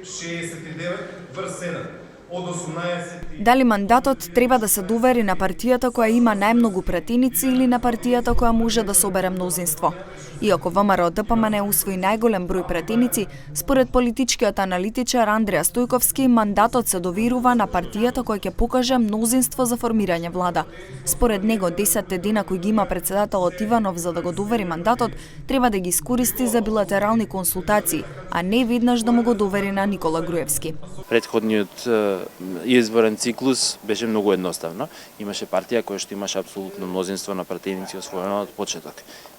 69 врз 7 од 18. Дали мандатот треба да се довери на партијата која има најмногу пратеници или на партијата која може да собере мнозинство? Иако ВМРО ДПМН усвои најголем број пратеници, според политичкиот аналитичар Андреа Стојковски, мандатот се доверува на партијата која ќе покаже мнозинство за формирање влада. Според него, 10 дена кои ги има председателот Иванов за да го довери мандатот, треба да ги искористи за билатерални консултации, а не веднаш да му го довери на Никола Груевски. Претходниот изборен циклус беше многу едноставно. Имаше партија која што имаше апсолутно мнозинство на пратеници освоено од почеток.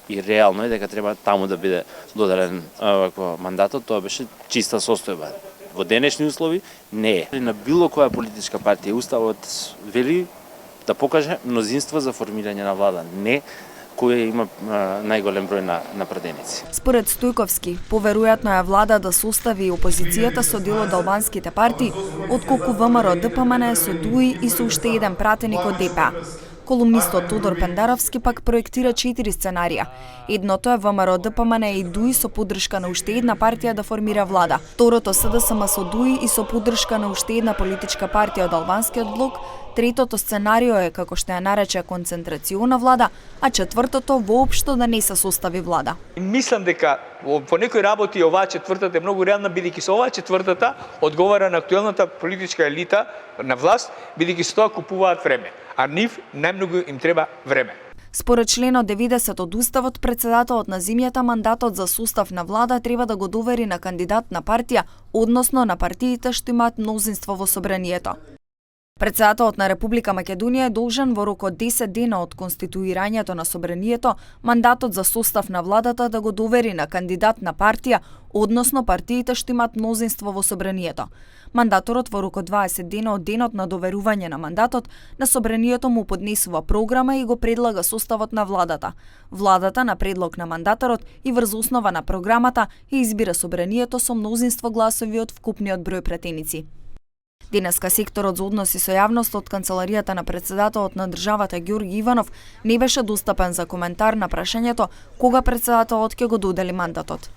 И реално е дека треба таму да биде додаден вакво мандатот, тоа беше чиста состојба. Во денешни услови не е. На било која политичка партија уставот вели да покаже мнозинство за формирање на влада, не која има најголем број на пратеници. Според Стојковски, поверојатно е влада да состави опозицијата со дел од албанските партии, отколку ВМРО ДПМН со ДУИ и со уште еден пратеник од ДПА. Колумнистот Тодор Пендаровски пак проектира 4 сценарија. Едното е ВМРО ДПМН и ДУИ со поддршка на уште една партија да формира влада. Второто СДСМ со ДУИ и со поддршка на уште една политичка партија од албанскиот блок. Третото сценарио е, како што ја нарече, концентрациона влада, а четвртото воопшто да не се состави влада. Мислам дека по некои работи оваа четвртата е многу реална, бидејќи со оваа четвртата одговара на актуелната политичка елита на власт, бидејќи со тоа купуваат време, а нив најмногу им треба време. Според членот 90 од Уставот, председателот на земјата мандатот за состав на влада треба да го довери на кандидат на партија, односно на партиите што имаат мнозинство во собранието. Председателот на Република Македонија е должен во рок од 10 дена од конституирањето на собранието мандатот за состав на владата да го довери на кандидат на партија, односно партиите што имаат мнозинство во собранието. Мандаторот во рок од 20 дена од денот на доверување на мандатот на собранието му поднесува програма и го предлага составот на владата. Владата на предлог на мандаторот и врз основа на програмата ја избира собранието со мнозинство гласови од вкупниот број пратеници. Денеска секторот за односи со јавност од канцеларијата на председателот на државата Ѓорги Иванов не беше достапен за коментар на прашањето кога председателот ќе го додели мандатот.